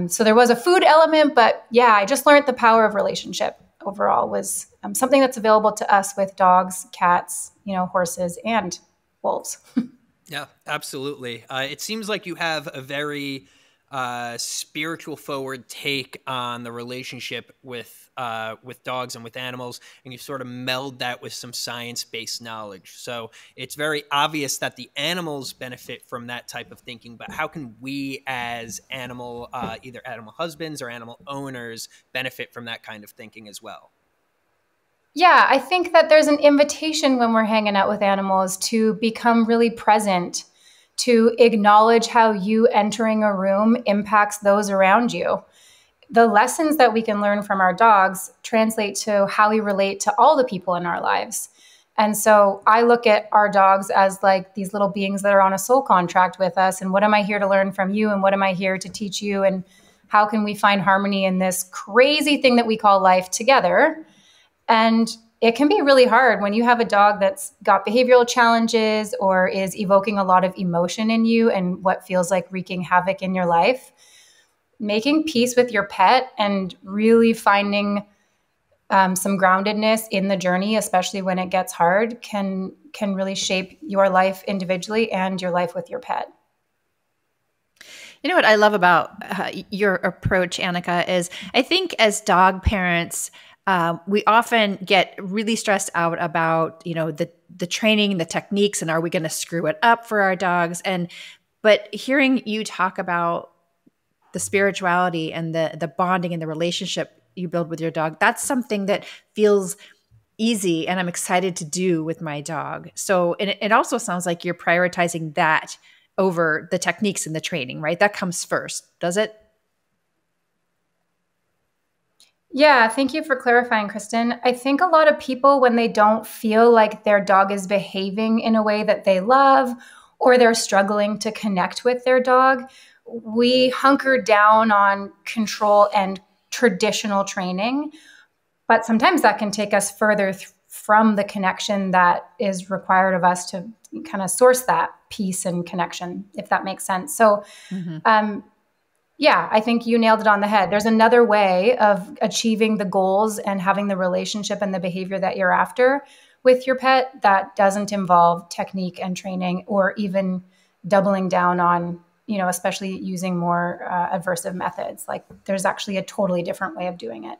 So there was a food element, but yeah, I just learned the power of relationship overall was something that's available to us with dogs, cats, horses, and wolves. Yeah, absolutely. It seems like you have a very spiritual forward take on the relationship with dogs and with animals, and you sort of meld that with some science-based knowledge. So it's very obvious that the animals benefit from that type of thinking, but how can we as either animal husbands or animal owners benefit from that kind of thinking as well? Yeah, I think that there's an invitation when we're hanging out with animals to become really present, to acknowledge how you entering a room impacts those around you. The lessons that we can learn from our dogs translate to how we relate to all the people in our lives. And so I look at our dogs as like these little beings that are on a soul contract with us. And what am I here to learn from you? And what am I here to teach you? And how can we find harmony in this crazy thing that we call life together? And it can be really hard when you have a dog that's got behavioral challenges or is evoking a lot of emotion in you and what feels like wreaking havoc in your life. Making peace with your pet and really finding some groundedness in the journey, especially when it gets hard, can really shape your life individually and your life with your pet. You know what I love about your approach, Annika, is I think as dog parents, we often get really stressed out about, the training, the techniques, and are we going to screw it up for our dogs? But hearing you talk about the spirituality and the bonding and the relationship you build with your dog, that's something that feels easy and I'm excited to do with my dog. So it also sounds like you're prioritizing that over the techniques and the training, right? That comes first, does it? Yeah, thank you for clarifying, Kristen. I think a lot of people, when they don't feel like their dog is behaving in a way that they love, or they're struggling to connect with their dog, we hunker down on control and traditional training. But sometimes that can take us further from the connection that is required of us to kind of source that peace and connection, if that makes sense. So, yeah, I think you nailed it on the head. There's another way of achieving the goals and having the relationship and the behavior that you're after with your pet that doesn't involve technique and training or even doubling down on, especially using more aversive methods. Like there's actually a totally different way of doing it.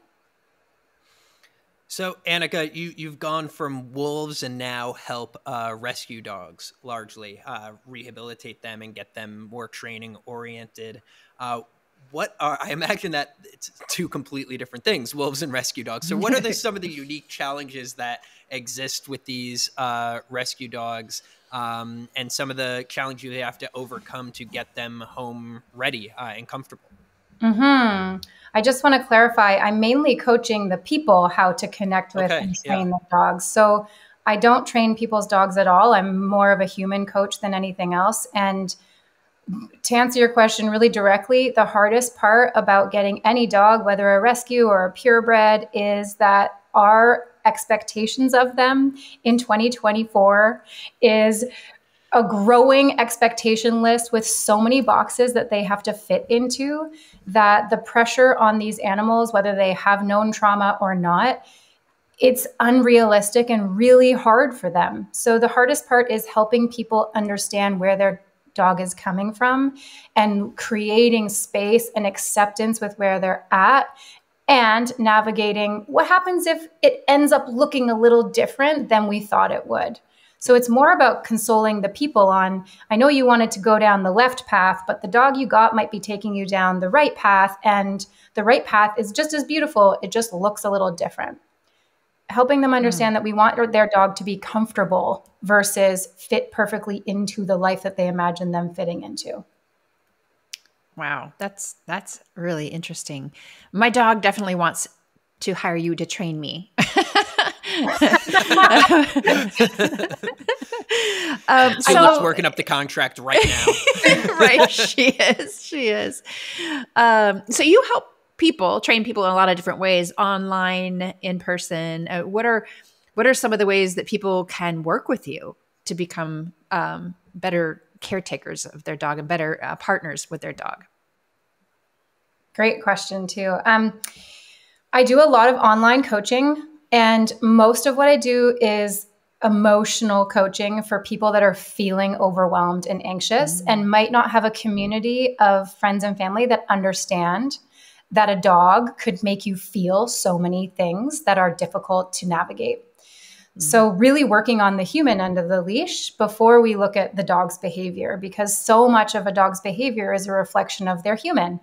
So, Annika, you've gone from wolves and now help rescue dogs largely, rehabilitate them and get them more training oriented. I imagine that it's two completely different things, wolves and rescue dogs. So what are some of the unique challenges that exist with these rescue dogs and some of the challenges you have to overcome to get them home ready and comfortable? I just want to clarify, I'm mainly coaching the people how to connect with and train the dogs. So I don't train people's dogs at all. I'm more of a human coach than anything else. And to answer your question really directly, the hardest part about getting any dog, whether a rescue or a purebred, is that our expectations of them in 2024 is a growing expectation list with so many boxes that they have to fit into, that the pressure on these animals, whether they have known trauma or not, it's unrealistic and really hard for them. So the hardest part is helping people understand where their dog is coming from and creating space and acceptance with where they're at and navigating what happens if it ends up looking a little different than we thought it would. So it's more about consoling the people on, I know you wanted to go down the left path, but the dog you got might be taking you down the right path, and the right path is just as beautiful. It just looks a little different. Helping them understand that we want their dog to be comfortable versus fit perfectly into the life that they imagine them fitting into. Wow, that's really interesting. My dog definitely wants to hire you to train me. Tulip's working up the contract right now. Right, she is. So you help train people in a lot of different ways, online, in person. What are some of the ways that people can work with you to become better caretakers of their dog and better partners with their dog? Great question too. I do a lot of online coaching, and most of what I do is emotional coaching for people that are feeling overwhelmed and anxious and might not have a community of friends and family that understand that a dog could make you feel so many things that are difficult to navigate. So really working on the human end of the leash before we look at the dog's behavior, because so much of a dog's behavior is a reflection of their human.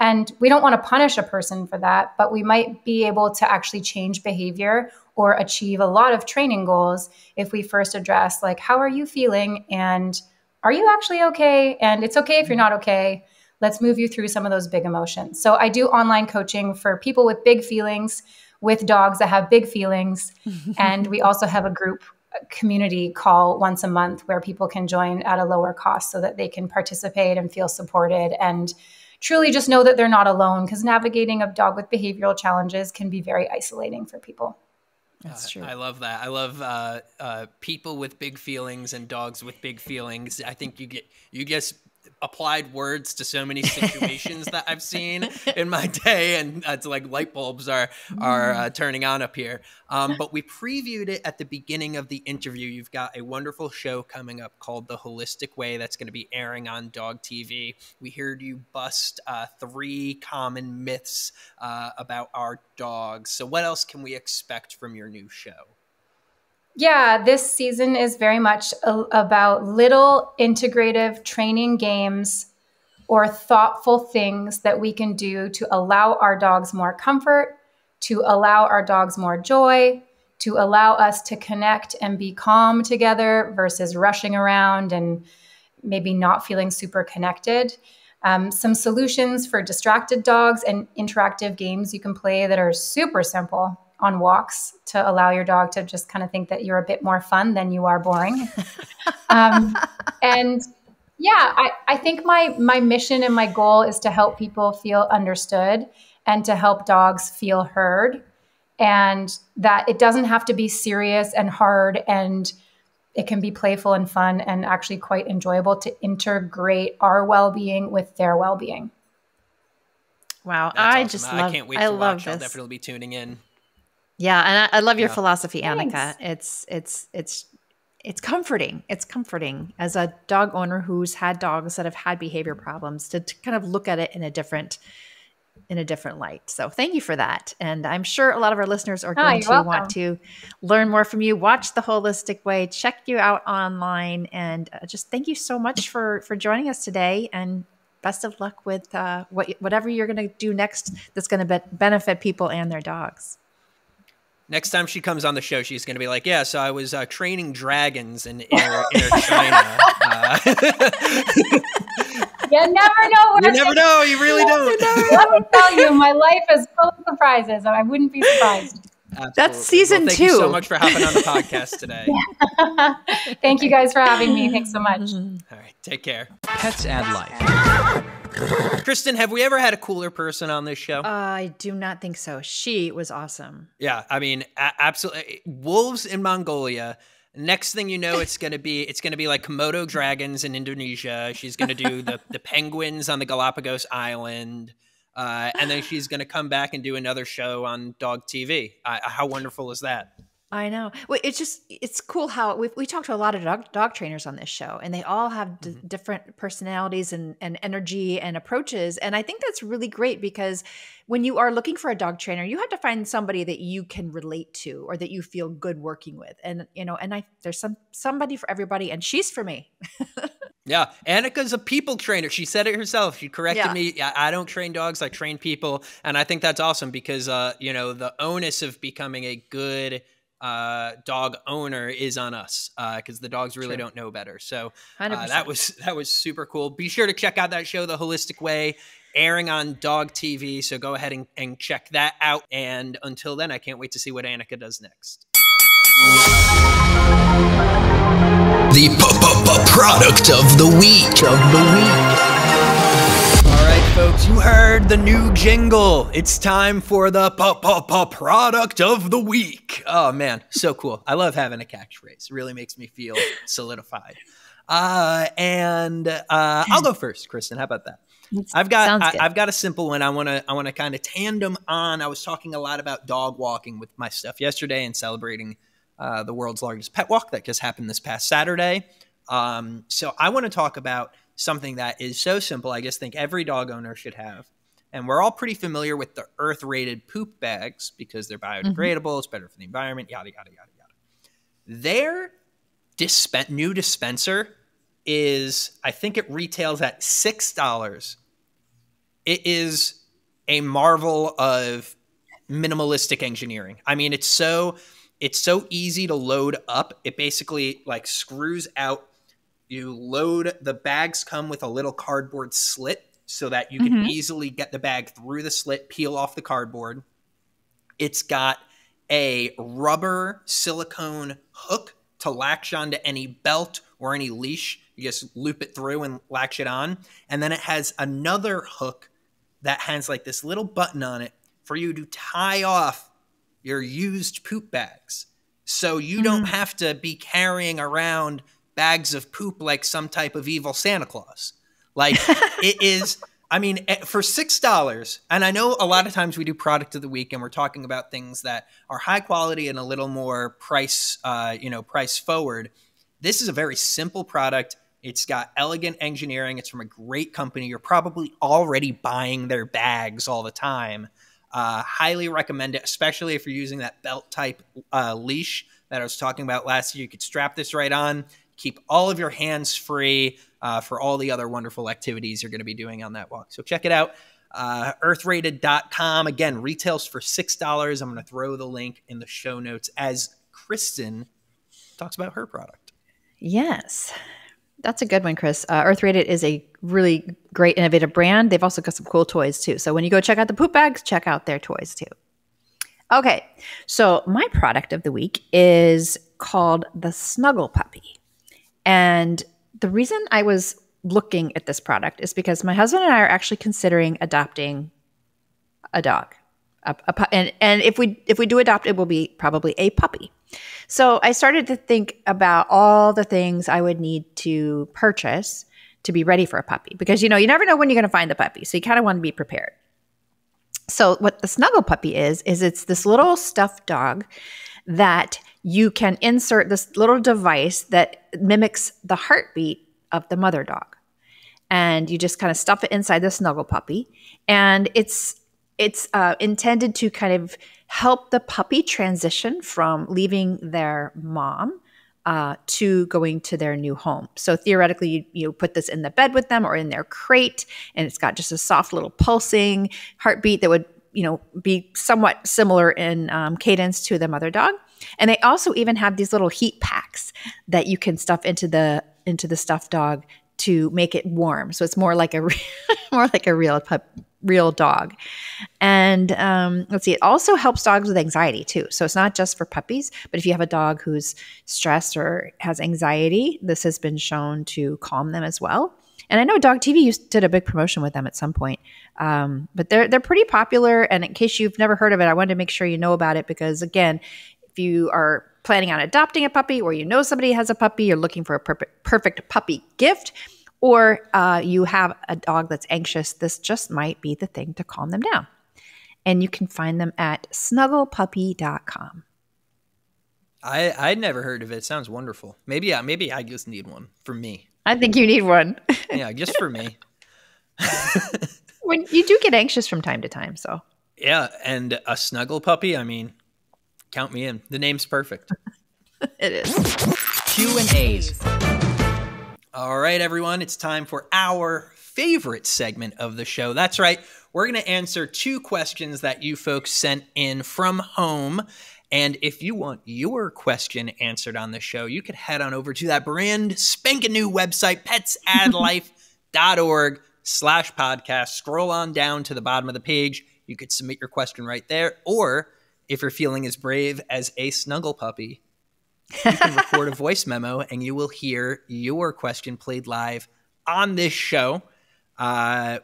And we don't want to punish a person for that, but we might be able to actually change behavior or achieve a lot of training goals if we first address, like, how are you feeling? And are you actually okay? And it's okay if you're not okay. Let's move you through some of those big emotions. So I do online coaching for people with big feelings, with dogs that have big feelings. And we also have a group community call once a month where people can join at a lower cost so that they can participate and feel supported and truly just know that they're not alone, because navigating a dog with behavioral challenges can be very isolating for people. That's true. I love that. I love people with big feelings and dogs with big feelings. I think you just applied words to so many situations that I've seen in my day, and it's like light bulbs are turning on up here. But we previewed it at the beginning of the interview. You've got a wonderful show coming up called The Holistic Way that's going to be airing on Dog TV. We heard you bust 3 common myths about our dogs. So what else can we expect from your new show? Yeah, this season is very much about little integrative training games or thoughtful things that we can do to allow our dogs more comfort, to allow our dogs more joy, to allow us to connect and be calm together versus rushing around and maybe not feeling super connected. Some solutions for distracted dogs and interactive games you can play that are super simple on walks to allow your dog to just kind of think that you're a bit more fun than you are boring. And yeah, I think my mission and my goal is to help people feel understood and to help dogs feel heard, and that it doesn't have to be serious and hard, and it can be playful and fun and actually quite enjoyable to integrate our well-being with their well-being. Wow. That's awesome. I can't wait to watch. I'll definitely be tuning in. Yeah, and I love your philosophy, Annika. It's comforting. It's comforting as a dog owner who's had dogs that have had behavior problems to kind of look at it in a different light. So thank you for that. And I'm sure a lot of our listeners are going to want to learn more from you, watch The Holistic Way, check you out online, and just thank you so much for joining us today. And best of luck with whatever you're going to do next that's going to benefit people and their dogs. Next time she comes on the show, she's going to be like, yeah, so I was training dragons in inner China. You never know. You never know. You really don't. Let me tell you, my life is full of surprises, and I wouldn't be surprised. Absolutely. That's season 2. Thank you so much for hopping on the podcast today. Thank you guys for having me. Thanks so much. All right. Take care. Pets add life. Kristen, have we ever had a cooler person on this show? I do not think so. She was awesome. Yeah, I mean, absolutely. Wolves in Mongolia. Next thing you know, it's gonna be like Komodo dragons in Indonesia. She's gonna do the penguins on the Galapagos Island, and then she's gonna come back and do another show on Dog TV. How wonderful is that? I know. Well, it's cool how we talked to a lot of dog trainers on this show, and they all have different personalities and energy and approaches. And I think that's really great, because when you are looking for a dog trainer, you have to find somebody that you can relate to or that you feel good working with. And, there's somebody for everybody, and she's for me. Yeah. Annika's a people trainer. She said it herself. She corrected me. I don't train dogs. I train people. And I think that's awesome because, the onus of becoming a good dog owner is on us, because the dogs really don't know better. So 100%. that was super cool. Be sure to check out that show, The Holistic Way, airing on Dog TV. So go ahead and check that out. And until then, I can't wait to see what Annika does next. The product of the week. All right, folks, you heard the new jingle. It's time for the product of the week. Oh man, so cool. I love having a catchphrase. It really makes me feel solidified. And I'll go first, Kristen. How about that? I've got a simple one. I want to kind of tandem on. I was talking a lot about dog walking with my stuff yesterday and celebrating the world's largest pet walk that just happened this past Saturday. So I want to talk about something that is so simple. I just think every dog owner should have. And we're all pretty familiar with the earth-rated poop bags because they're biodegradable. It's better for the environment, yada, yada, yada, yada. Their new dispenser is, I think it retails at $6. It is a marvel of minimalistic engineering. I mean, it's so easy to load up. It basically like screws out. You load, the bags come with a little cardboard slit so that you can easily get the bag through the slit, peel off the cardboard. It's got a rubber silicone hook to latch onto any belt or any leash. You just loop it through and latch it on. And then it has another hook that has like this little button on it for you to tie off your used poop bags. So you don't have to be carrying around bags of poop like some type of evil Santa Claus. Like it is, I mean, for $6, and I know a lot of times we do product of the week and we're talking about things that are high quality and a little more price forward. This is a very simple product. It's got elegant engineering. It's from a great company. You're probably already buying their bags all the time. Highly recommend it, especially if you're using that belt type leash that I was talking about last year. You could strap this right on, keep all of your hands free for all the other wonderful activities you're going to be doing on that walk. So check it out. Earthrated.com. Again, retails for $6. I'm going to throw the link in the show notes as Kristen talks about her product. Yes. That's a good one, Chris. Earthrated is a really great, innovative brand. They've also got some cool toys, too. So when you go check out the poop bags, check out their toys, too. Okay, so my product of the week is called the Snuggle Puppy. And the reason I was looking at this product is because my husband and I are actually considering adopting a dog. And if we do adopt, it will be probably a puppy. So I started to think about all the things I would need to purchase to be ready for a puppy, because you never know when you're going to find the puppy, so you kind of want to be prepared. So what the Snuggle Puppy is it's this little stuffed dog that you can insert this little device that mimics the heartbeat of the mother dog, and you just kind of stuff it inside the Snuggle Puppy, and it's intended to kind of help the puppy transition from leaving their mom to going to their new home. So theoretically, you put this in the bed with them or in their crate, and it's got just a soft little pulsing heartbeat that would be somewhat similar in cadence to the mother dog. And they also even have these little heat packs that you can stuff into the stuffed dog to make it warm. So it's more like a real dog. And let's see, it also helps dogs with anxiety too. So it's not just for puppies, but if you have a dog who's stressed or has anxiety, this has been shown to calm them as well. And I know Dog TV did a big promotion with them at some point, but they're pretty popular. And in case you've never heard of it, I wanted to make sure you know about it, because again, if you are planning on adopting a puppy, or somebody has a puppy, you're looking for a perfect puppy gift, or you have a dog that's anxious, this just might be the thing to calm them down. And you can find them at snugglepuppy.com. I'd never heard of it. Sounds wonderful. Maybe I just need one for me. I think you need one. Yeah, just for me. When you do get anxious from time to time, so. Yeah, and a Snuggle Puppy, I mean, count me in. The name's perfect. It is. Q&As. All right, everyone, it's time for our favorite segment of the show. That's right. We're going to answer 2 questions that you folks sent in from home. And if you want your question answered on the show, you could head on over to that brand spanking new website, petsaddlife.org/podcast. Scroll on down to the bottom of the page. You could submit your question right there. Or if you're feeling as brave as a snuggle puppy, you can record a voice memo and you will hear your question played live on this show.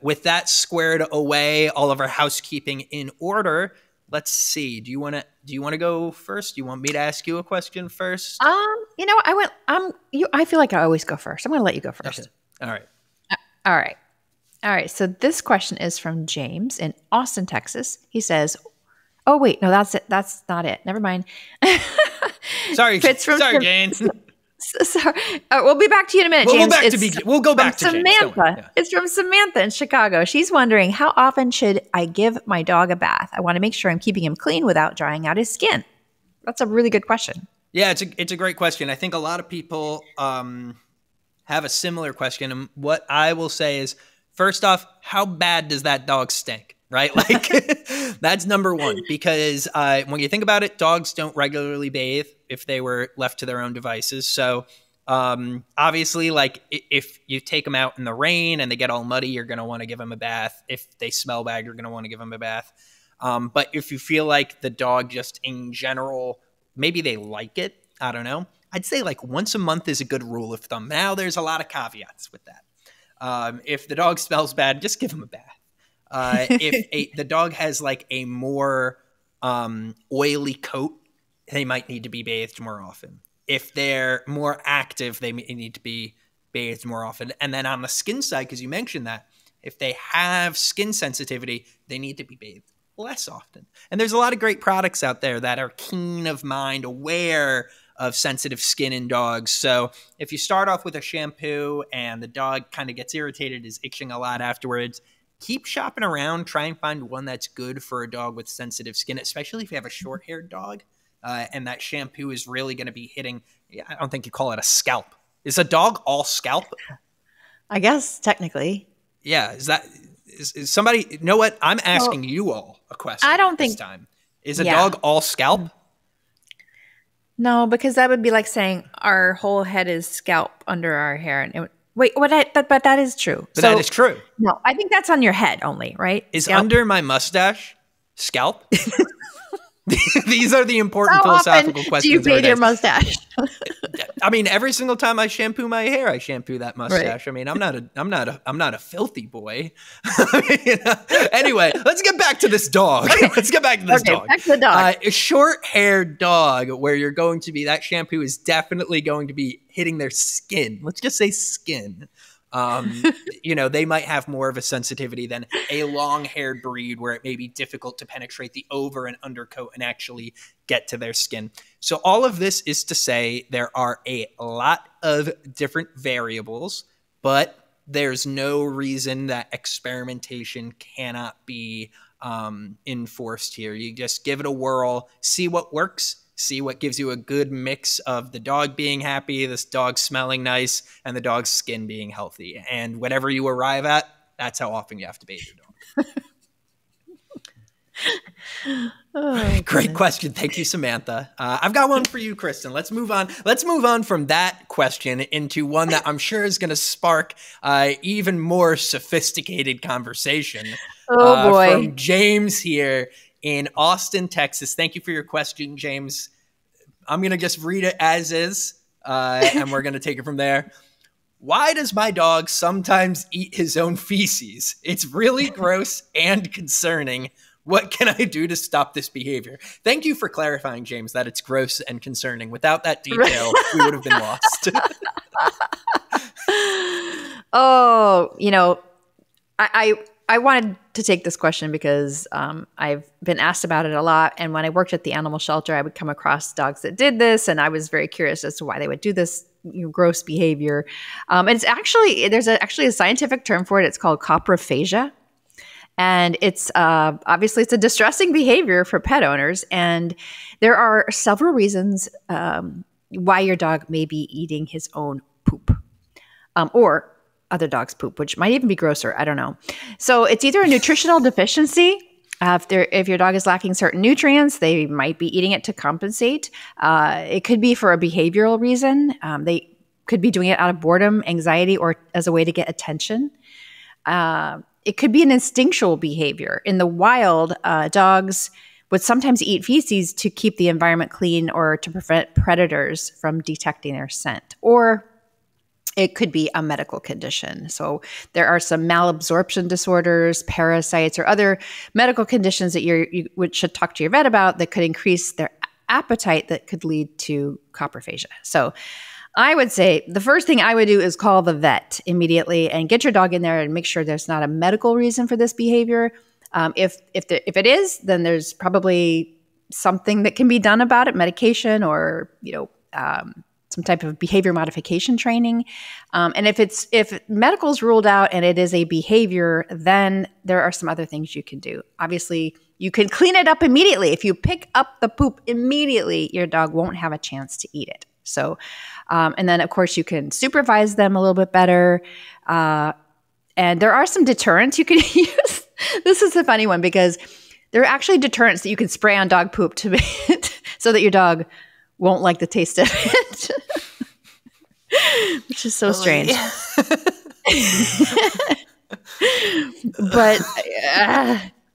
With that squared away, all of our housekeeping in order, let's see. Do you want to go first? Do you want me to ask you a question first? You know, I feel like I always go first. I'm going to let you go first. Okay. All right. All right. So this question is from James in Austin, Texas. He says, "Oh wait, no, that's it. That's not it. Never mind." Sorry, James. Sorry. We'll be back to you in a minute, James. We'll go back to Samantha. James. Yeah. It's from Samantha in Chicago. She's wondering, how often should I give my dog a bath? I want to make sure I'm keeping him clean without drying out his skin. That's a really good question. Yeah, it's a great question. I think a lot of people have a similar question. And what I will say is, first off, how bad does that dog stink? Right? Like that's number one, because when you think about it, dogs don't regularly bathe if they were left to their own devices. So obviously, like if you take them out in the rain and they get all muddy, you're going to want to give them a bath. If they smell bad, you're going to want to give them a bath. But if you feel like the dog just in general, maybe they like it, I don't know. I'd say like once a month is a good rule of thumb. Now there's a lot of caveats with that. If the dog smells bad, just give them a bath. If the dog has like a more oily coat, they might need to be bathed more often. If they're more active, they need to be bathed more often. And then on the skin side, because you mentioned that, if they have skin sensitivity, they need to be bathed less often. And there's a lot of great products out there that are keen of mind, aware of sensitive skin in dogs. So if you start off with a shampoo and the dog kind of gets irritated, is itching a lot afterwards, keep shopping around, try and find one that's good for a dog with sensitive skin, especially if you have a short-haired dog and that shampoo is really going to be hitting, I don't think you call it a scalp. Is a dog all scalp? I guess, technically. Yeah. Is somebody, you know what? I'm asking you all a question I don't think this time. Is a dog all scalp? No, because that would be like saying our whole head is scalp under our hair. And wait, but that is true. But that is true. No, I think that's on your head only, right? Is scalp? Under my mustache scalp? These are the important philosophical questions. Do you bathe your mustache? I mean, every single time I shampoo my hair, I shampoo that mustache. Right. I mean, I'm not a filthy boy. Anyway, let's get back to this dog. Okay. Let's get back to this dog. Back to the dog. A short-haired dog, where you're going to be, that shampoo is definitely going to be hitting their skin. Let's just say skin. They might have more of a sensitivity than a long-haired breed where it may be difficult to penetrate the over and undercoat and actually get to their skin. So all of this is to say there are a lot of different variables, but there's no reason that experimentation cannot be enforced here. You just give it a whirl, see what works, see what gives you a good mix of the dog being happy, this dog smelling nice, and the dog's skin being healthy. And whatever you arrive at, that's how often you have to bathe your dog. Great question. Thank you, Samantha. I've got one for you, Kristen. Let's move on. Let's move on from that question into one that I'm sure is going to spark even more sophisticated conversation. Oh, boy. From James here in Austin, Texas. Thank you for your question, James. I'm going to just read it as is, and we're going to take it from there. Why does my dog sometimes eat his own feces? It's really gross and concerning. What can I do to stop this behavior? Thank you for clarifying, James, that it's gross and concerning. Without that detail, we would have been lost. I wanted to take this question because I've been asked about it a lot. And when I worked at the animal shelter, I would come across dogs that did this. And I was very curious as to why they would do this gross behavior. And it's actually, there's actually a scientific term for it. It's called coprophagia. And it's obviously it's a distressing behavior for pet owners. And there are several reasons why your dog may be eating his own poop or other dogs' poop, which might even be grosser. I don't know. So it's either a nutritional deficiency If your dog is lacking certain nutrients, they might be eating it to compensate. It could be for a behavioral reason. They could be doing it out of boredom, anxiety, or as a way to get attention. It could be an instinctual behavior. In the wild, dogs would sometimes eat feces to keep the environment clean or to prevent predators from detecting their scent. Or it could be a medical condition. So there are some malabsorption disorders, parasites, or other medical conditions that you should talk to your vet about that could increase their appetite that could lead to coprophagia. So I would say the first thing I would do is call the vet immediately and get your dog in there and make sure there's not a medical reason for this behavior. If it is, then there's probably something that can be done about it, medication or some type of behavior modification training. And if medical is ruled out and it is a behavior, then there are some other things you can do. Obviously, you can clean it up immediately. If you pick up the poop immediately, your dog won't have a chance to eat it. So, and then of course you can supervise them a little bit better. And there are some deterrents you can use. This is a funny one because there are actually deterrents that you can spray on dog poop to so that your dog won't like the taste of it, which is so strange. But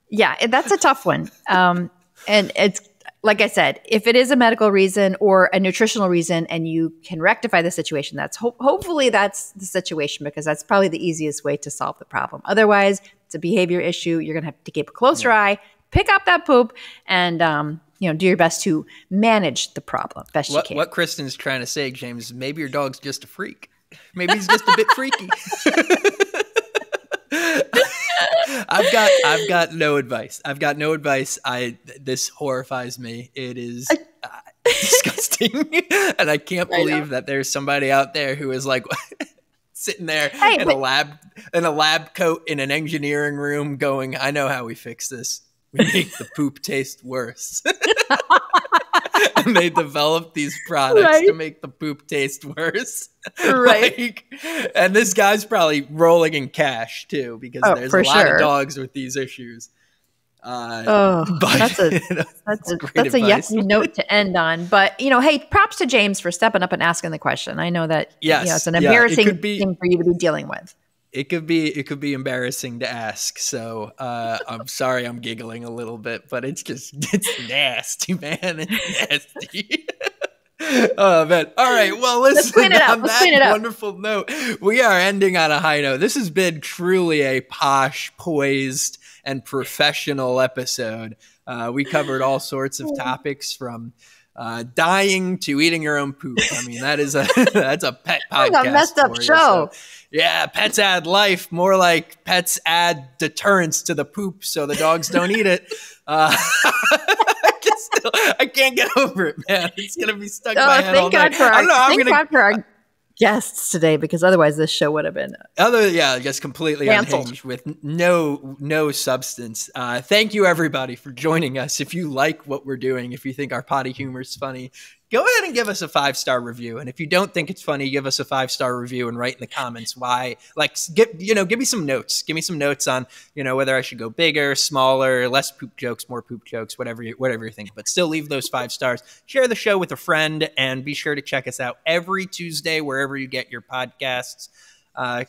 yeah, that's a tough one. And it's like I said, if it is a medical reason or a nutritional reason and you can rectify the situation, that's hopefully that's the situation because that's probably the easiest way to solve the problem. Otherwise, it's a behavior issue. You're going to have to keep a closer eye, pick up that poop, and do your best to manage the problem best you can. What Kristen's trying to say, James, is maybe your dog's just a freak. Maybe he's just a bit freaky. I've got no advice. This horrifies me. It is disgusting, and I can't believe that there's somebody out there who is like sitting there in a lab coat in an engineering room, going, "I know how we fix this. We make the poop taste worse." And they developed these products to make the poop taste worse. Right. And this guy's probably rolling in cash too, because there's a lot of dogs with these issues. That's a yucky note to end on. But hey, props to James for stepping up and asking the question. I know that it's an embarrassing thing for you to be dealing with. It could be embarrassing to ask. So I'm sorry I'm giggling a little bit, but it's nasty, man. It's nasty. Oh, man. All right. Well, listen, on that wonderful note, we are ending on a high note. This has been truly a posh, poised, and professional episode. We covered all sorts of topics from dying to eating your own poop. I mean, that's a pet podcast. That's a messed up show. So, yeah, pets add life. More like pets add deterrence to the poop so the dogs don't eat it. I can't get over it, man. It's going to be stuck in my head all night. Thank God for our guests today, because otherwise this show would have been just completely unhinged with no substance. Thank you, everybody, for joining us. If you like what we're doing, if you think our potty humor is funny, go ahead and give us a 5-star review. And if you don't think it's funny, give us a 5-star review and write in the comments why. Like, give me some notes. Give me some notes on, whether I should go bigger, smaller, less poop jokes, more poop jokes, whatever you think. But still leave those 5 stars. Share the show with a friend, and be sure to check us out every Tuesday wherever you get your podcasts.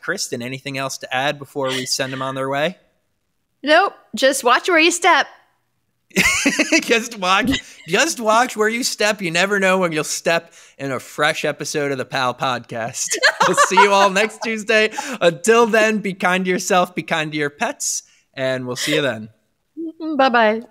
Kristen, anything else to add before we send them on their way? Nope. Just watch where you step. Just watch where you step. You never know when you'll step in a fresh episode of the Pal Podcast. We'll see you all next Tuesday. Until then, be kind to yourself, be kind to your pets, and we'll see you then. Bye-bye.